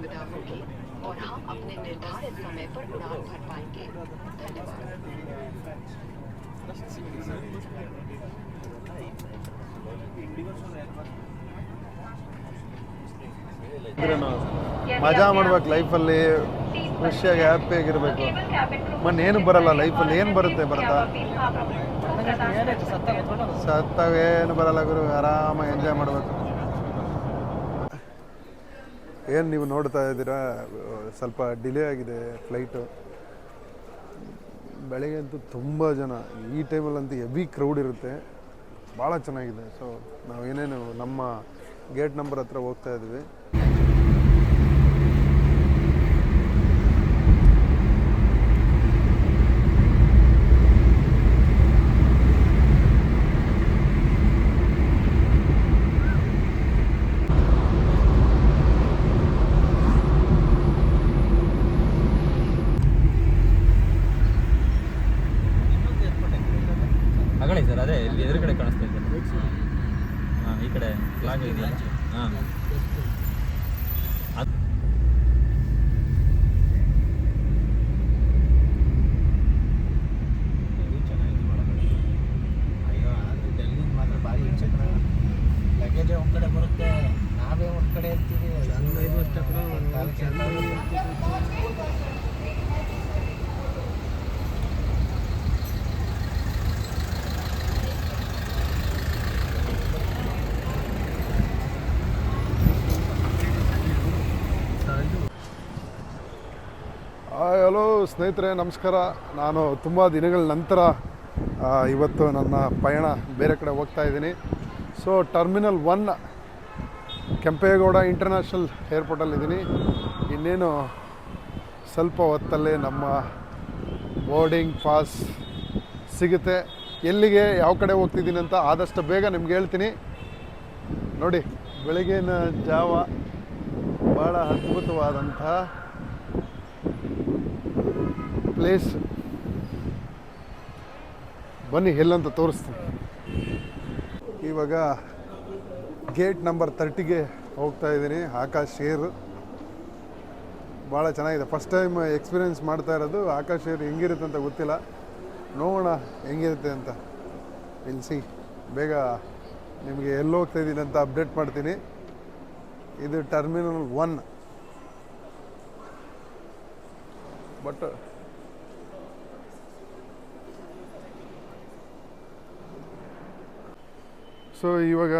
सुविधा होगी और हम अपने निर्धारित समय पर उड़ान भर पाएंगे। धन्यवाद। ಮಜಾ ಮಾಡ್ಬೇಕು ಲೈಫಲ್ಲಿ, ಖುಷಿಯಾಗಿ ಹ್ಯಾಪಿಯಾಗಿರ್ಬೇಕು. ಏನು ಬರಲ್ಲ ಲೈಫಲ್ಲಿ, ಏನು ಬರುತ್ತೆ ಬರ್ತಾ? ಸತ್ತಾಗ ಏನು ಬರಲ್ಲ ಗುರು, ಆರಾಮಾಗಿ ಎಂಜಾಯ್ ಮಾಡಬೇಕು. ಏನು ನೀವು ನೋಡ್ತಾ ಇದ್ದೀರಾ, ಸ್ವಲ್ಪ ಡಿಲೇ ಆಗಿದೆ ಫ್ಲೈಟು. ಬೆಳಗ್ಗೆ ಅಂತೂ ತುಂಬ ಜನ, ಈ ಟೈಮಲ್ಲಂತೂ ಹೆವಿ ಕ್ರೌಡ್ ಇರುತ್ತೆ, ಭಾಳ ಚೆನ್ನಾಗಿದೆ. ಸೊ ನಾವು ಏನೇನು ನಮ್ಮ ಗೇಟ್ ನಂಬರ್ ಹತ್ರ ಹೋಗ್ತಾ ಇದ್ವಿ. ಸರ್ ಅದೇ ಇಲ್ಲಿ ಎದುರುಗಡೆ ಕಾಣಿಸ್ತಾ ಇದೆ. ಹಾಂ, ಈ ಕಡೆ ಫ್ಲಾಗ್ ಇದೆಯಲ್ಲ. ಹಾಂ, ಅಯ್ಯೋ ಆದರೆ ಡೆಲ್ಲಿ ಮಾತ್ರ ಭಾರಿ ಹಿಂಸೆ. ಲಗೇಜ್ ಒಂದು ಕಡೆ ಬರುತ್ತೆ, ನಾವೇ ಒಂದು ಕಡೆ ಇರ್ತೀವಿ. ಹಲೋ ಸ್ನೇಹಿತರೆ, ನಮಸ್ಕಾರ. ನಾನು ತುಂಬ ದಿನಗಳ ನಂತರ ಇವತ್ತು ನನ್ನ ಪಯಣ ಬೇರೆ ಕಡೆ ಹೋಗ್ತಾ ಇದ್ದೀನಿ. ಸೊ ಟರ್ಮಿನಲ್ 1 ಕೆಂಪೇಗೌಡ ಇಂಟರ್ನ್ಯಾಷನಲ್ ಏರ್ಪೋರ್ಟಲ್ಲಿದ್ದೀನಿ. ಇನ್ನೇನು ಸ್ವಲ್ಪ ಹೊತ್ತಲ್ಲೇ ನಮ್ಮ ಬೋರ್ಡಿಂಗ್ ಪಾಸ್ ಸಿಗುತ್ತೆ. ಎಲ್ಲಿಗೆ, ಯಾವ ಕಡೆ ಹೋಗ್ತಿದ್ದೀನಿ ಅಂತ ಆದಷ್ಟು ಬೇಗ ನಿಮ್ಗೆ ಹೇಳ್ತೀನಿ. ನೋಡಿ, ಬೆಳಗಿನ ಜಾವ ಭಾಳ ಅದ್ಭುತವಾದಂಥ ಪ್ಲೇಸ್. ಬನ್ನಿ ಎಲ್ಲಂತ ತೋರಿಸ್ತೀನಿ. ಇವಾಗ ಗೇಟ್ ನಂಬರ್ 30ಗೆ ಹೋಗ್ತಾ ಇದ್ದೀನಿ. ಆಕಾಶ್ ಏರ್ ಭಾಳ ಚೆನ್ನಾಗಿದೆ. ಫಸ್ಟ್ ಟೈಮ್ ಎಕ್ಸ್ಪೀರಿಯೆನ್ಸ್ ಮಾಡ್ತಾ ಇರೋದು. ಆಕಾಶ್ ಏರ್ ಹೆಂಗಿರುತ್ತೆ ಅಂತ ಗೊತ್ತಿಲ್ಲ, ನೋಡೋಣ ಹೆಂಗಿರುತ್ತೆ ಅಂತ. ಸಿ ಬೇಗ ನಿಮಗೆ ಎಲ್ಲಿ ಹೋಗ್ತಾ ಇದ್ದೀನಿ ಅಂತ ಅಪ್ಡೇಟ್ ಮಾಡ್ತೀನಿ. ಇದು ಟರ್ಮಿನಲ್ 1. ಬಟ್ ಸೊ ಇವಾಗ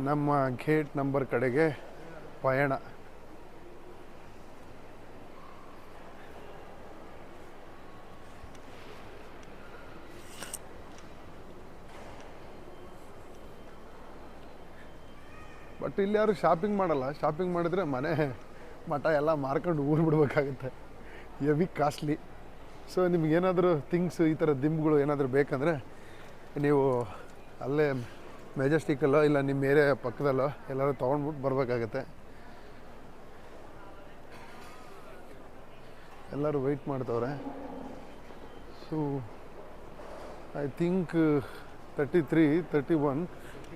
ನಮ್ಮ ಗೇಟ್ ನಂಬರ್ ಕಡೆಗೆ ಪಯಣ. ಬಟ್ ಇಲ್ಲಿ ಯಾರು ಶಾಪಿಂಗ್ ಮಾಡಲ್ಲ. ಶಾಪಿಂಗ್ ಮಾಡಿದರೆ ಮನೆ ಮಠ ಎಲ್ಲ ಮಾರ್ಕೊಂಡು ಊರು ಬಿಡ್ಬೇಕಾಗುತ್ತೆ. Heavy costly. ಸೊ ನಿಮಗೇನಾದರೂ ಥಿಂಗ್ಸ್, ಈ ಥರ ದಿಂಬುಗಳು ಏನಾದರೂ ಬೇಕಂದರೆ ನೀವು ಅಲ್ಲೇ ಮೆಜೆಸ್ಟಿಕ್ಕಲ್ಲೋ ಇಲ್ಲ ನಿಮ್ಮ ಏರಿಯಾ ಪಕ್ಕದಲ್ಲೋ ಎಲ್ಲರೂ ತೊಗೊಂಡ್ಬಿಟ್ಟು ಬರಬೇಕಾಗತ್ತೆ. ಎಲ್ಲರೂ ವೆಯ್ಟ್ ಮಾಡ್ತವ್ರೆ. ಸೊ ಐ ಥಿಂಕ್ 33, 31,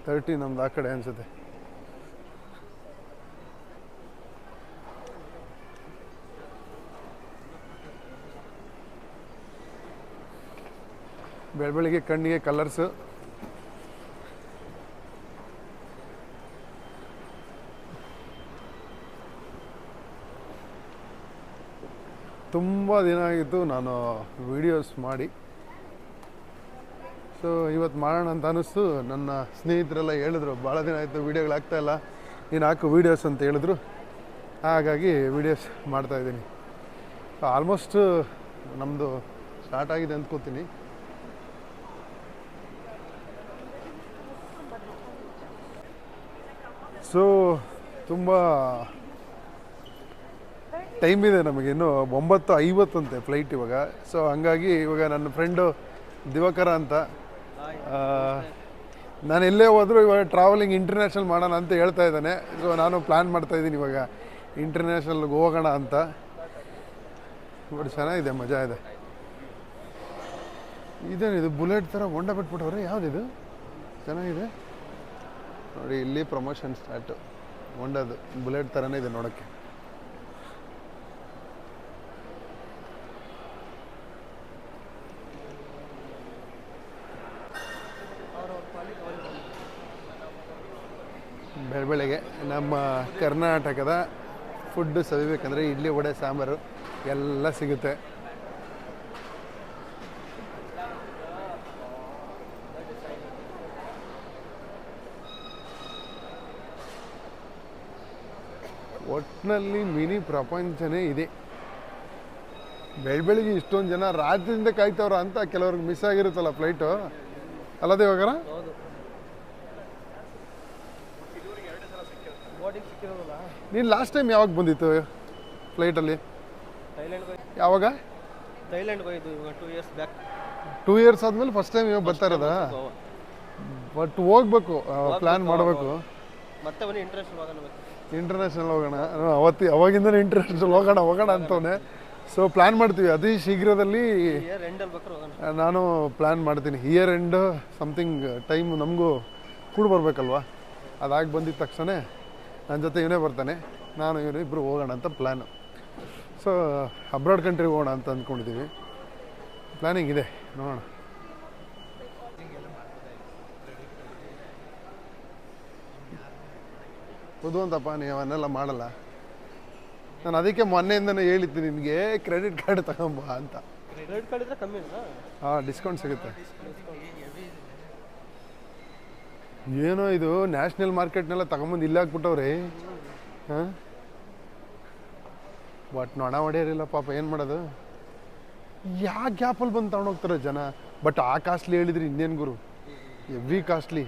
30 ನಮ್ದು ಆ ಕಡೆ ಅನಿಸುತ್ತೆ. ಬೆಳಬೆಳಿಗ್ಗೆ ಕಣ್ಣಿಗೆ ಕಲರ್ಸು. ತುಂಬ ದಿನ ಆಗಿತ್ತು ನಾನು ವೀಡಿಯೋಸ್ ಮಾಡಿ. ಸೊ ಇವತ್ತು ಮಾಡೋಣ ಅಂತ ಅನ್ನಿಸ್ತು. ನನ್ನ ಸ್ನೇಹಿತರೆಲ್ಲ ಹೇಳಿದ್ರು, ಭಾಳ ದಿನ ಆಯಿತು ವೀಡಿಯೋಗಳಾಗ್ತಾಯಿಲ್ಲ, ನೀನು ಹಾಕು ವೀಡಿಯೋಸ್ ಅಂತ ಹೇಳಿದ್ರು. ಹಾಗಾಗಿ ವೀಡಿಯೋಸ್ ಮಾಡ್ತಾಯಿದ್ದೀನಿ. ಆಲ್ಮೋಸ್ಟ್ ನಮ್ಮದು ಸ್ಟಾರ್ಟ್ ಆಗಿದೆ ಅಂದ್ಕೋತೀನಿ. ಸೊ ತುಂಬ ಟೈಮ್ ಇದೆ ನಮಗೆ, ಇನ್ನೂ 9:50 ಅಂತೆ ಫ್ಲೈಟ್ ಇವಾಗ. ಸೊ ಹಂಗಾಗಿ ಇವಾಗ ನನ್ನ ಫ್ರೆಂಡು ದಿವಾಕರ ಅಂತ, ನಾನು ಎಲ್ಲೇ ಹೋದರೂ ಇವಾಗ ಟ್ರಾವೆಲಿಂಗ್ ಇಂಟರ್ನ್ಯಾಷನಲ್ ಮಾಡೋಣ ಅಂತ ಹೇಳ್ತಾ ಇದ್ದಾನೆ. ಸೊ ನಾನು ಪ್ಲ್ಯಾನ್ ಮಾಡ್ತಾಯಿದ್ದೀನಿ ಇವಾಗ ಇಂಟರ್ನ್ಯಾಷನಲ್ಗೆ ಹೋಗೋಣ ಅಂತ. ಬಟ್ ಚೆನ್ನಾಗಿದೆ, ಮಜಾ ಇದೆ. ಇದೇನಿದು ಬುಲೆಟ್ ಥರ ಹೊಂಡ ಬಿಟ್ಬಿಟ್ಟವ್ರೆ, ಯಾವುದಿದು? ಚೆನ್ನಾಗಿದೆ ನೋಡಿ, ಇಲ್ಲಿ ಪ್ರಮೋಷನ್ ಸ್ಟಾರ್ಟು. ಹೊಂಡದು ಬುಲೆಟ್ ಥರನೇ ಇದೆ ನೋಡೋಕ್ಕೆ. ಬೆಳಬೆಳಗ್ಗೆ ನಮ್ಮ ಕರ್ನಾಟಕದ ಫುಡ್ಡು ಸವಿಬೇಕಂದ್ರೆ ಇಡ್ಲಿ ವಡೆ ಸಾಂಬಾರು ಎಲ್ಲ ಸಿಗುತ್ತೆ. ಒಟ್ಟಿನಲ್ಲಿ ಮಿನಿ ಪ್ರಪಂಚನೇ ಇದೆ. ಬೆಳಬೆಳಿಗ್ಗೆ ಇಷ್ಟೊಂದು ಜನ ರಾತ್ರಿಯಿಂದ ಕಾಯ್ತವ್ರ ಅಂತ ಕೆಲವ್ರಿಗೆ ಮಿಸ್ ಆಗಿರುತ್ತಲ್ಲ ಫ್ಲೈಟು, ಅಲ್ಲದೆ ಇವಾಗ ನೀನು ಲಾಸ್ಟ್ ಟೈಮ್ ಯಾವಾಗ ಬಂದಿತ್ತು ಫ್ಲೈಟಲ್ಲಿ? ಯಾವಾಗ? ಥೈಲ್ಯಾಂಡ್ಗೆ ಹೋಗಿದ್ದು ಇವಾಗ 2 years ಬ್ಯಾಕ್. 2 years ಆದಮೇಲೆ ಫಸ್ಟ್ ಟೈಮ್ ಇವಾಗ ಬರ್ತಾ ಇರೋದಾ? ಬಟ್ ಹೋಗ್ಬೇಕು, ಪ್ಲ್ಯಾನ್ ಮಾಡಬೇಕು. ಮತ್ತೆ ಬನ್ನಿ ಇಂಟರ್ನ್ಯಾಷನಲ್ ಹೋಗೋಣ. ಅವಾಗಿಂದನೇ ಇಂಟರ್ನ್ಯಾಷನಲ್ ಹೋಗೋಣ ಅಂತವನೇ. ಸೊ ಪ್ಲ್ಯಾನ್ ಮಾಡ್ತೀವಿ ಅತಿ ಶೀಘ್ರದಲ್ಲಿ. ನಾನು ಪ್ಲ್ಯಾನ್ ಮಾಡ್ತೀನಿ ಇಯರ್ ಎಂಡ್ ಸಮಥಿಂಗ್ ಟೈಮ್ ನಮಗೂ ಕೂಡ ಬರಬೇಕಲ್ವ. ಅದಾಗಿ ಬಂದಿದ್ದ ತಕ್ಷಣ ನನ್ನ ಜೊತೆ ಇವನೇ ಬರ್ತಾನೆ, ನಾನು ಇವನು ಇಬ್ಬರು ಹೋಗೋಣ ಅಂತ ಪ್ಲ್ಯಾನು. ಸೊ ಅಬ್ರಾಡ್ ಕಂಟ್ರಿಗೆ ಹೋಗೋಣ ಅಂತ ಅಂದ್ಕೊಂಡಿದ್ದೀವಿ. ಪ್ಲ್ಯಾನಿಂಗ್ ಇದೆ, ನೋಡೋಣ. ಅಂತಪ್ಪ ನೀವು ಅವನ್ನೆಲ್ಲ ಮಾಡಲ್ಲ. ನಾನು ಅದಕ್ಕೆ ಮೊನ್ನೆಯಿಂದನೇ ಹೇಳಿದ್ದೀನಿ ನಿನಗೆ ಕ್ರೆಡಿಟ್ ಕಾರ್ಡ್ ತಗೊಂಬ ಅಂತ. ಕ್ರೆಡಿಟ್ ಕಾರ್ಡ್ ಇದ್ರೆ ಕಮ್ಮಿ ಹಾಂ, ಡಿಸ್ಕೌಂಟ್ ಸಿಗುತ್ತೆ. ಏನೋ ಇದು ನ್ಯಾಷನಲ್ ಮಾರ್ಕೆಟ್ನೆಲ್ಲ ತಗೊಂಬಂದು ಇಲ್ಲಿ ಹಾಕ್ಬಿಟ್ಟವ್ರಿ. ಹಾಂ, ಬಟ್ ನೊಣ ಹೊಡೆಯೋರಿಲ್ಲ ಪಾಪ, ಏನು ಮಾಡೋದು? ಯಾವ ಗ್ಯಾಪಲ್ಲಿ ಬಂದು ತಗೊಂಡೋಗ್ತಾರೆ ಜನ. ಬಟ್ ಆ ಕಾಸ್ಟ್ಲಿ ಹೇಳಿದ್ರಿ ಇನ್ನೇನು ಗುರು, ಎವ್ರಿ ಕಾಸ್ಟ್ಲಿ.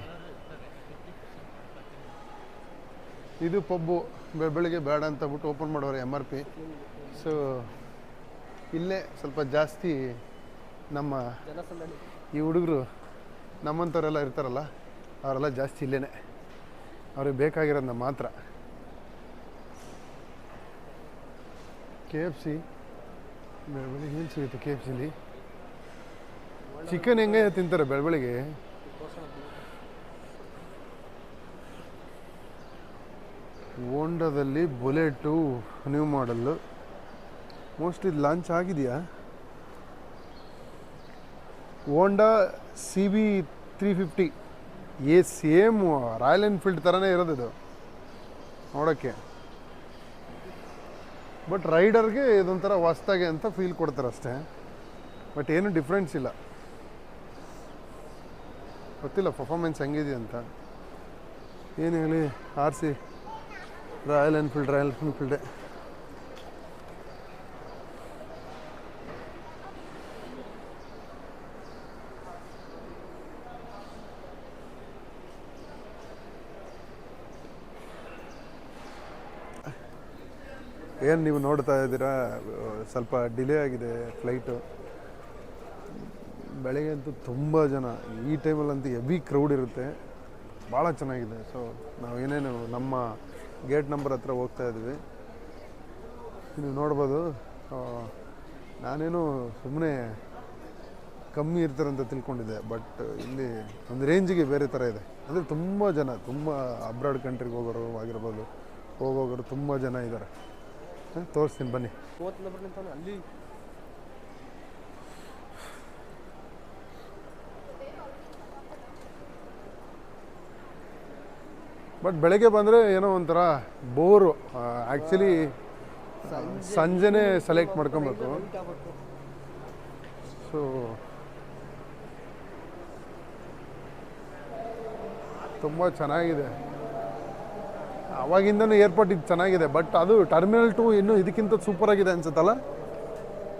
ಇದು ಪಬ್ಬು ಬೆಳಗ್ಗೆ ಬೇಡ ಅಂತ ಬಿಟ್ಟು ಓಪನ್ ಮಾಡೋರು MRP. ಸೊ ಇಲ್ಲೇ ಸ್ವಲ್ಪ ಜಾಸ್ತಿ ನಮ್ಮ ಈ ಹುಡುಗರು ನಮ್ಮಂಥವರೆಲ್ಲ ಇರ್ತಾರಲ್ಲ, ಅವರೆಲ್ಲ ಜಾಸ್ತಿ ಇಲ್ಲೇ, ಅವ್ರಿಗೆ ಬೇಕಾಗಿರೋದನ್ನ ಮಾತ್ರ. KFC ಬೆಳಬೆಳಿಗ್ಗೆ ಏನು ಸಿಗುತ್ತೆ KFCಲಿ? ಚಿಕನ್ ಹೆಂಗೆ ತಿಂತಾರೆ ಬೆಳಬೆಳಿಗ್ಗೆ? ಹೋಂಡಾದಲ್ಲಿ ಬುಲೆಟು ನ್ಯೂ ಮಾಡಲ್ಲು, ಮೋಸ್ಟ್ಲಿ ಲಾಂಚ್ ಆಗಿದೆಯಾ? ಹೋಂಡಾ CB 350 ಸೇಮ್ ರಾಯಲ್ ಎನ್ಫೀಲ್ಡ್ ಥರನೇ ಇರೋದು ಇದು ನೋಡೋಕ್ಕೆ. ಬಟ್ ರೈಡರ್ಗೆ ಇದೊಂಥರ ಹೊಸ್ದಾಗೆ ಅಂತ ಫೀಲ್ ಕೊಡ್ತಾರೆ ಅಷ್ಟೇ. ಬಟ್ ಏನು ಡಿಫ್ರೆನ್ಸ್ ಇಲ್ಲ, ಗೊತ್ತಿಲ್ಲ ಪರ್ಫಾರ್ಮೆನ್ಸ್ ಹೆಂಗಿದೆ ಅಂತ. ಏನು ಹೇಳಿ, RC ರಾಯಲ್ ಎನ್ಫೀಲ್ಡೇ. ಏನು ನೀವು ನೋಡ್ತಾ ಇದ್ದೀರಾ, ಸ್ವಲ್ಪ ಡಿಲೇ ಆಗಿದೆ ಫ್ಲೈಟು. ಬೆಳಗ್ಗೆ ಅಂತೂ ತುಂಬ ಜನ, ಈ ಟೈಮಲ್ಲಂತೂ ಹೆವಿ ಕ್ರೌಡ್ ಇರುತ್ತೆ, ಭಾಳ ಚೆನ್ನಾಗಿದೆ. ಸೊ ನಾವು ಏನೇನು ನಮ್ಮ ಗೇಟ್ ನಂಬರ್ ಹತ್ರ ಹೋಗ್ತಾ ಇದ್ವಿ, ನೀವು ನೋಡ್ಬೋದು. ನಾನೇನು ಸುಮ್ಮನೆ ಕಮ್ಮಿ ಇರ್ತಾರಂತ ತಿಳ್ಕೊಂಡಿದ್ದೆ, ಬಟ್ ಇಲ್ಲಿ ಒಂದು ರೇಂಜಿಗೆ ಬೇರೆ ಥರ ಇದೆ. ಅಂದರೆ ತುಂಬ ಜನ, ತುಂಬ ಅಬ್ರಾಡ್ ಕಂಟ್ರಿಗೆ ಹೋಗೋರು ತುಂಬ ಜನ ಇದ್ದಾರೆ. ತೋರಿಸ್ತೀನಿ ಬನ್ನಿ. ಅಲ್ಲಿ ಬಟ್ ಬೆಳಗ್ಗೆ ಬಂದರೆ ಏನೋ ಒಂಥರ ಬೋರು. ಆ್ಯಕ್ಚುಲಿ ಸಂಜೆನೇ ಸೆಲೆಕ್ಟ್ ಮಾಡ್ಕೊಬೇಕು. ಸೊ ತುಂಬ ಚೆನ್ನಾಗಿದೆ. ಅವಾಗಿಂದನೂ ಏರ್ಪೋರ್ಟ್ ಇದು ಚೆನ್ನಾಗಿದೆ, ಬಟ್ ಅದು ಟರ್ಮಿನಲ್ 2 ಇನ್ನೂ ಇದಕ್ಕಿಂತ ಸೂಪರಾಗಿದೆ ಅನ್ಸುತ್ತಲ್ಲ.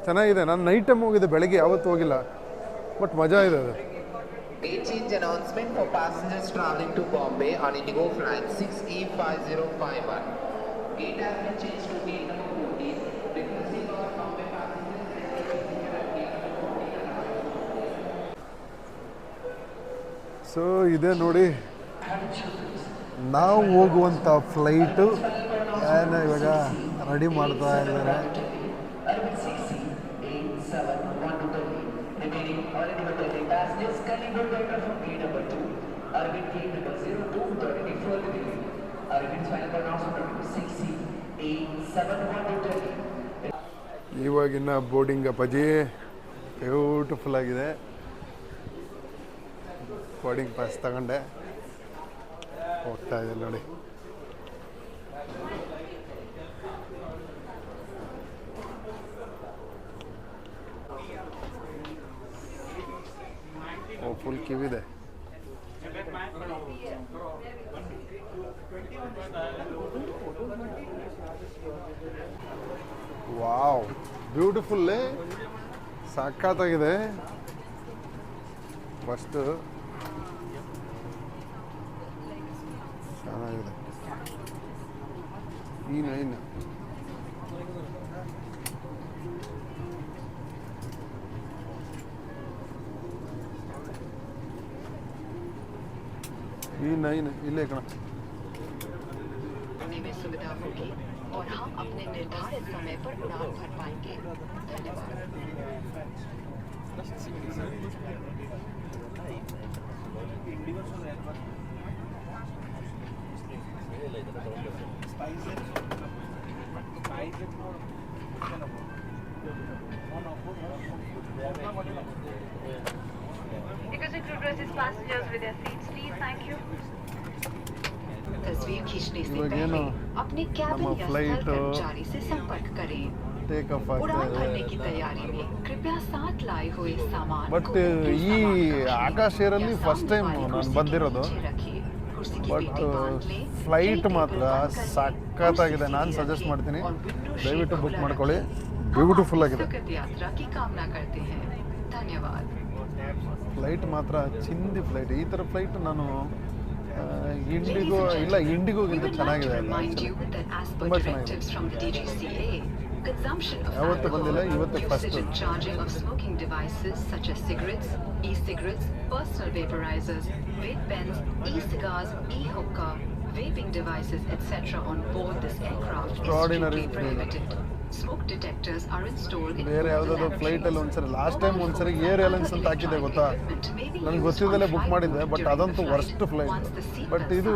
ಚೆನ್ನಾಗಿದೆ. ನಾನು ನೈಟ್ ಟೈಮ್ ಹೋಗಿದ್ದೆ, ಬೆಳಗ್ಗೆ ಯಾವತ್ತೂ ಹೋಗಿಲ್ಲ, ಬಟ್ ಮಜಾ ಇದೆ ಅದು. Date change announcement for passengers traveling to Bombay on Indigo flight 6E5051. Gate has been changed to gate number 14. Requesting all Bombay passengers so ಇದೆ ನೋಡಿ, ನಾವು ಹೋಗುವಂಥ ಫ್ಲೈಟು ಏನು ಇವಾಗ ರೆಡಿ ಮಾಡ್ತಾ ಇದ್ದಾರೆ. ಇವಾಗಿನ ಬೋರ್ಡಿಂಗ್ ಅಪ್ಪಾಜಿ ಬ್ಯೂಟಿಫುಲ್ ಆಗಿದೆ. ಬೋರ್ಡಿಂಗ್ ಪಾಸ್ ತಗೊಂಡೆ ಹೋಗ್ತಾ ಇದೆ ನೋಡಿ. ಓ ಫುಲ್ ಕಿವಿದೆ. ವಾವ್ ಬ್ಯೂಟಿಫುಲ್, ಸಖತ್ತಾಗಿದೆ. ಫಸ್ಟು ಚೆನ್ನಾಗಿದೆ. ಇನ್ನು ಇಲ್ಲೇ ಕಣ. में सुविधा होगी और हम अपने निर्धारित समय पर उड़ान भर पाएंगे। धन्यवाद। Executive addresses passengers with their seats, please. Thank you. तस्वीर खींचने से इवागेनो पहले अपने कैबिन या फ्लाइट स्थल कर्मचारी से संपर्क करें। ಟೇಕ್ ಆಫ್ उड़ान ಆಗ್ತಾ भरने ಇದೆ. की तैयारी में कृपया साथ लाए हुए सामान ಬಟ್ को उनके ಈ सामान रखें ಆಕಾಶ್ ಏರಲ್ಲಿ या ಫಸ್ಟ್ सामने ಟೈಮ್ वाली ನಾನು कुर्सी के ಬಂದಿರೋದು. नीचे रखिए। कुर्सी की ಬಟ್ पेटी बांध लें, ಫ್ಲೈಟ್ ट्रे ಮಾತ್ರ टेबल बंद कर लें, ಸಖತ್ತಾಗಿದೆ. कुर्सी ನಾನು सीधी ಸಜೆಸ್ಟ್ रखें ಮಾಡ್ತೀನಿ, और विंडो शीट ದಯವಿಟ್ಟು ಬುಕ್ खुला ಮಾಡ್ಕೊಳ್ಳಿ. रखें। ಬ್ಯೂಟಿಫುಲ್ हम ಆಗಿದೆ. आपकी सुखद यात्रा की कामना करते हैं। धन्यवाद। ಫ್ಲೈಟ್ ಮಾತ್ರ ಚಿಂದಿ ಫ್ಲೈಟ್. ಈ ಥರ ಫ್ಲೈಟ್ ನಾನು ಇಂಡಿಗೋ ಇಲ್ಲ, ಇಂಡಿಗೋಗಿಂತ ಚೆನ್ನಾಗಿದೆ ಅದು ಆ್ಯಕ್ಚುಲಿ. ತುಂಬ ಚೆನ್ನಾಗಿದೆ. ಯಾವತ್ತೂ ಬಂದಿಲ್ಲ, ಇವತ್ತು first. Charging of smoking devices such as cigarettes, e-cigarettes, personal vaporizers, vape pens, e-cigars, e-hookah, vaping devices, etc. on board this aircraft is Extraordinary strictly prohibited. Smoke detectors are installed in ಬೇರೆ ಯಾವುದಾದ್ರು ಫ್ಲೈಟಲ್ಲಿ ಒಂದ್ಸರಿ last time ಒಂದ್ಸರಿ air airlines ಅಂತ ಹಾಕಿದ್ದೆ ಗೊತ್ತಾ, ನನಗೆ ಗೊತ್ತಿದ್ದಲ್ಲೇ book ಮಾಡಿದ್ದೆ. But ಅದಂತೂ ವರ್ಸ್ಟ್ ಫ್ಲೈಟ್. ಬಟ್ ಇದು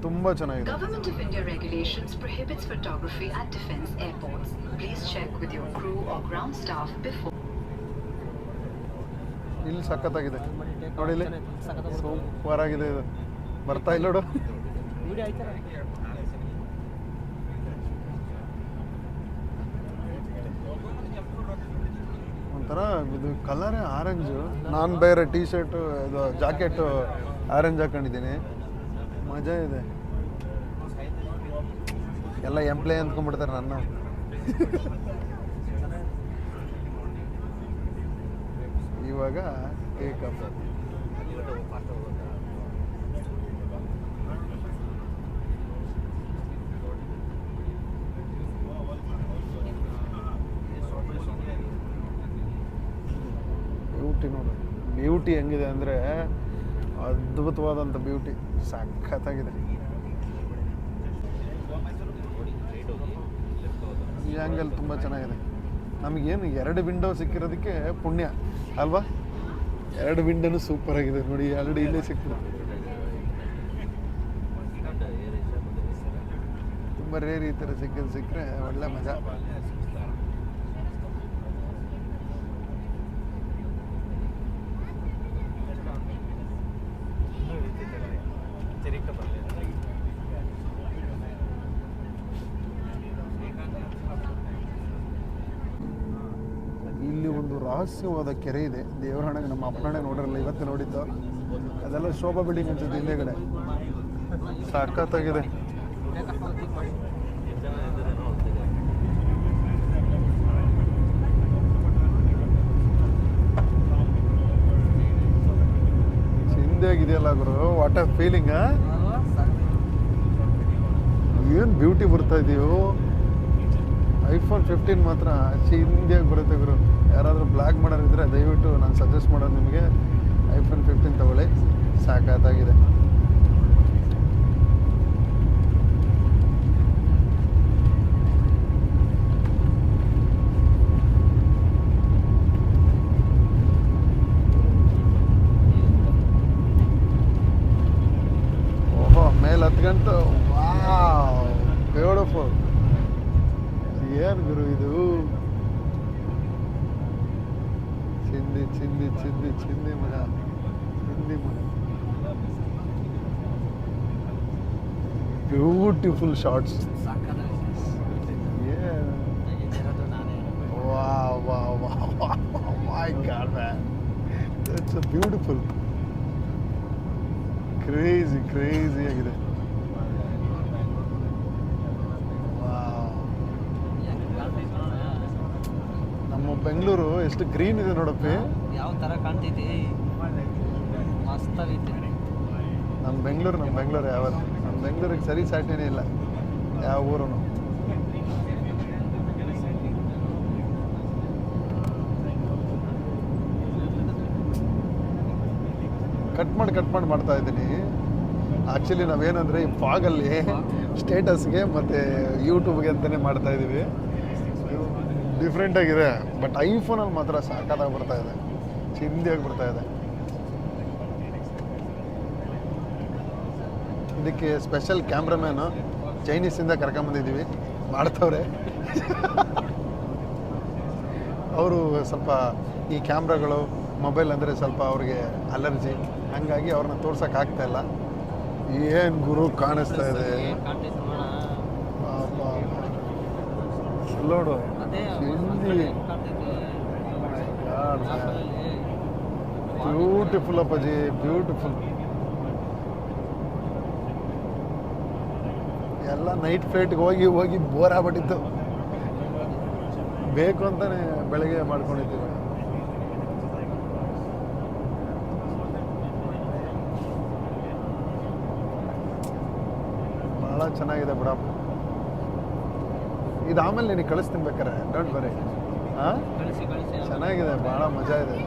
ತುಂಬ ಚೆನ್ನಾಗಿದೆ. Government of India regulations prohibits photography at defense airports. Please check with your crew or ground staff before. ಇಲ್ಲಿ ಸಖತ್ತಾಗಿದೆ ನೋಡಿ, ಇಲ್ಲಿ ಸೂಪರ್ ಆಗಿದೆ. ಇದು ಬರ್ತಾ ಇಲ್ಲ ನೋಡು. ಒಂಥರ ಇದು ಕಲರೇ ಆರೆಂಜು. ನಾನು ಬೇರೆ ಟೀ ಶರ್ಟು ಇದು ಜಾಕೆಟು ಆರೆಂಜ್ ಹಾಕೊಂಡಿದ್ದೀನಿ. ಮಜಾ ಇದೆ. ಎಲ್ಲ ಎಂಪ್ಲಾಯ್ ಅಂದ್ಕೊಂಡ್ಬಿಡ್ತಾರೆ ನನ್ನ. ಇವಾಗ ಟೇಕ್ ಆಫ್. ಬ್ಯೂಟಿ ನೋಡು, ಬ್ಯೂಟಿ ಹೆಂಗಿದೆ ಅಂದರೆ ಅದ್ಭುತವಾದಂಥ ಬ್ಯೂಟಿ, ಸಖತ್ತಾಗಿದೆ. ಈ ಆ್ಯಂಗಲ್ ತುಂಬ ಚೆನ್ನಾಗಿದೆ. ನಮಗೇನು 2 ವಿಂಡೋ ಸಿಕ್ಕಿರೋದಕ್ಕೆ ಪುಣ್ಯ ಅಲ್ವಾ. 2 ವಿಂಡೋನು ಸೂಪರ್ ಆಗಿದೆ ನೋಡಿ. 2 ಇಲ್ಲೇ ಸಿಕ್ಕಿದೆ. ತುಂಬ ರೇರ್ ಈ ಥರ ಸಿಕ್ಕರೆ ಒಳ್ಳೆ ಮಜಾ. ಇಲ್ಲಿ ಒಂದು ರಹಸ್ಯವಾದ ಕೆರೆ ಇದೆ. ದೇವರಾಣೆಗೆ ನಮ್ಮ ಅಪ್ಪನಾಣೆ ನೋಡಿರಲ್ಲ, ಇವತ್ತು ನೋಡಿದ್ದು. ಅದೆಲ್ಲ ಶೋಭಾ ಬಿಲ್ಡಿಂಗ್ ಅನ್ಸುತ್ತೆ ಹಿಂದೆಗಡೆ. ಸಖತ್ತಾಗಿದೆ. ಚಿಂದೆಯಾಗಿದೆಯಲ್ಲ ಗುರು, ವಾಟ್ ಆರ್ ಫೀಲಿಂಗ್. ಏನು ಬ್ಯೂಟಿ ಬರ್ತಾ ಇದೆಯೋ. iPhone 15 ಮಾತ್ರ ಚಿಂದಿಯಾಗಿ ಬರುತ್ತೆ ಗುರು. ಯಾರಾದರೂ ಬ್ಲಾಗ್ ಮಾಡೋರಿದ್ರೆ ದಯವಿಟ್ಟು ನಾನು ಸಜೆಸ್ಟ್ ಮಾಡೋದು ನಿಮಗೆ iPhone 15 ತಗೊಳ್ಳಿ, ಸಾಕಾಗಿದೆ. ಓಹೋ, ಮೇಲೆ ಹತ್ಕೊಂತು ಏನು ಗುರು ಇದು ಚಿಂದಿ ಚಿಂದಿ ಚಿಂದಿ ಚಿಂದಿ ಮಗ ಚಿಂದಿ ಮಗ beautiful shorts Wow, wow, wow, wow. Oh my God, man. That's so beautiful. Crazy, crazy ಆಗಿದೆ. Wow. ನಮ್ಮ ಬೆಂಗಳೂರು ಎಷ್ಟು ಗ್ರೀನ್ ಇದೆ ನೋಡಪ್ಪಿ. ಯಾವ ಥರ ಕಾಣ್ತೈತಿ ಮಸ್ತಾಗೈತಿ. ನಮ್ಮ ಬೆಂಗಳೂರು ಯಾವತ್ತು ನಮ್ಮ ಬೆಂಗಳೂರಿಗೆ ಸರಿ ಸಾಟಿನೇ ಇಲ್ಲ ಯಾವ ಊರು. ಕಟ್ ಮಾಡಿ ಮಾಡ್ತಾ ಇದ್ದೀನಿ. ಆ್ಯಕ್ಚುಲಿ ನಾವೇನಂದರೆ ಈ ಫಾಗಲ್ಲಿ ಸ್ಟೇಟಸ್ಗೆ ಮತ್ತು ಯೂಟ್ಯೂಬ್ಗೆ ಅಂತಲೇ ಮಾಡ್ತಾ ಇದ್ದೀವಿ. ಡಿಫ್ರೆಂಟಾಗಿದೆ. ಬಟ್ ಐಫೋನಲ್ಲಿ ಮಾತ್ರ ಸಾಕಾಗಿ ಬರ್ತಾ ಇದೆ, ಚಿಂದಿಯಾಗಿ ಬರ್ತಾ ಇದೆ. ಇದಕ್ಕೆ ಸ್ಪೆಷಲ್ ಕ್ಯಾಮ್ರಾಮ್ಯಾನು ಚೈನೀಸಿಂದ ಕರ್ಕೊಂಬಂದಿದ್ದೀವಿ, ಮಾಡ್ತವ್ರೆ. ಅವರು ಸ್ವಲ್ಪ ಈ ಕ್ಯಾಮ್ರಾಗಳು ಮೊಬೈಲ್ ಅಂದರೆ ಸ್ವಲ್ಪ ಅವ್ರಿಗೆ ಅಲರ್ಜಿ, ಹಾಗಾಗಿ ಅವ್ರನ್ನ ತೋರ್ಸೋಕೆ ಆಗ್ತಾಯಿಲ್ಲ. ಏನು ಗುರು ಕಾಣಿಸ್ತಾ ಇದೆ ನೋಡು, ಬ್ಯೂಟಿಫುಲ್ ಅಪ್ಪಾಜಿ, ಬ್ಯೂಟಿಫುಲ್. ಎಲ್ಲ ನೈಟ್ ಫ್ಲೈಟ್ಗೆ ಹೋಗಿ ಬೋರ್ ಆಗ್ಬಿಟ್ಟಿತ್ತು, ಬೇಕು ಅಂತಾನೆ ಬೆಳಗ್ಗೆ ಮಾಡ್ಕೊಂಡಿದ್ದೀವಿ. ಭಾಳ ಚೆನ್ನಾಗಿದೆ ಬಿಡಪ್ಪ. ಇದು ಆಮೇಲೆ ನಿನಗೆ ಕಳಿಸ್ತೀನಿ ಬೇಕಾರೆ, ಡೋಂಟ್ ವರಿ. ಹಾಂ, ಚೆನ್ನಾಗಿದೆ, ಭಾಳ ಮಜಾ ಇದೆ.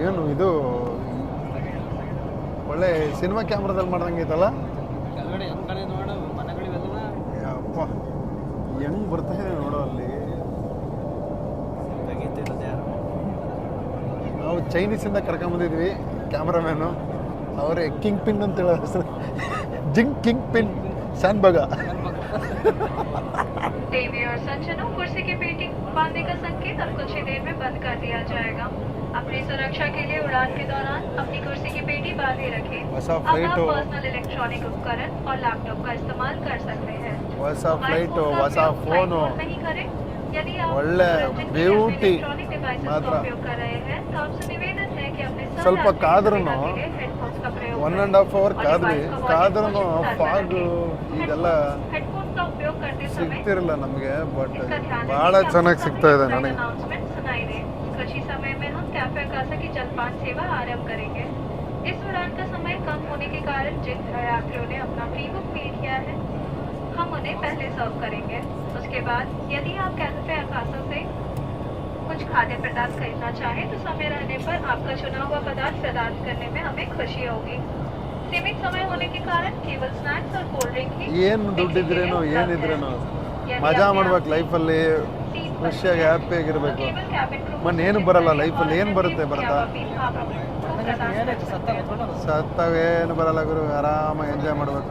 ಏನು ಇದು ಒಳ್ಳೆ ಸಿನಿಮಾ ಕ್ಯಾಮ್ರಾದಲ್ಲಿ ಮಾಡ್ದಂಗೆ ಐತಲ್ಲ. ಅಪ್ಪ ಹೆಂಗ್ ಬರ್ತಾ ಇದೆ ನೋಡೋ ಅಲ್ಲಿ. ನಾವು ಚೈನೀಸಿಂದ ಕರ್ಕೊಂಬಂದಿದ್ವಿ ಕ್ಯಾಮ್ರಾಮ್ಯಾನು, ಅವರೇ ಕಿಂಗ್ ಪಿನ್ ಅಂತ ಹೇಳೋ ಹೆಸರು, ಕಿಂಗ್ ಪಿನ್ ಶಾನ್ಬಾಗ. देवी और संजनों कुर्सी की पेटी बांधने का संकेत अब कुछ ही देर में बंद कर दिया जाएगा। अपनी सुरक्षा के लिए उड़ान के दौरान अपनी कुर्सी की पेटी बांधे रखें। वैसा अब फ्लाइट आप हो, पर्सनल इलेक्ट्रॉनिक उपकरण और लैपटॉप का इस्तेमाल कर सकते हैं। वैसा मोबाइल फ्लाइट हो, फोन का वैसा उपयोग फोन हो, फ्लाइट मोड नहीं करें। यदि आप ಒಳ್ಳೆ ಬ್ಯೂಟಿ इलेक्ट्रॉनिक डिवाइसेस ಮಾತ್ರ. का उपयोग कर रहे हैं तो आपसे निवेदन है कि अपने ಸ್ವಲ್ಪ ಕಾದ್ರೂ हेडफोन्स का प्रयोग 1.5 hour ಕಾದ್ರೂ ಫಾಗ್ ಇದೆಲ್ಲ हेडफोन का उपयोग करते समय ಸಿಗ್ತಿರಲ್ಲ ನಮಗೆ. ಬಟ್ ಭಾಳ ಚೆನ್ನಾಗಿ ಸಿಗ್ತಾ ಇದೆ ನನಗೆ. अनाउंसमेंट सुनाई दे। कुछ ही समय में हम कैफे कासा की जलपान सेवा आरंभ करेंगे। इस उड़ान का समय कम होने के कारण जिन यात्रियों ने अपना प्री बुक नहीं किया है, हम उन्हें पहले सर्व करेंगे। उसके बाद यदि आप कैफे अकासा से कुछ खाद्य पदार्थ खरीदना चाहें तो समय रहने पर आपका चुना हुआ पदार्थ प्रदान करने में हमें खुशी होगी। सीमित समय होने के कारण केवल स्नैक्स और कोल्ड ड्रिंक ही ಏನು ದುಡ್ಡಿದ್ರೇನು ಏನಿದ್ರೇನು ಮಜಾ ಮಾಡ್ಬೇಕು ಲೈಫಲ್ಲಿ, ಖುಷಿಯಾಗಿ ಹ್ಯಾಪಿಯಾಗಿರ್ಬೇಕು. ಏನು ಬರಲ್ಲ ಲೈಫಲ್ಲಿ, ಏನು ಬರುತ್ತೆ ಬರ್ತಾ ಸತ್ತಾಗ ಏನು ಬರಲ್ಲ ಗುರು, ಆರಾಮಾಗಿ ಎಂಜಾಯ್ ಮಾಡಬೇಕು.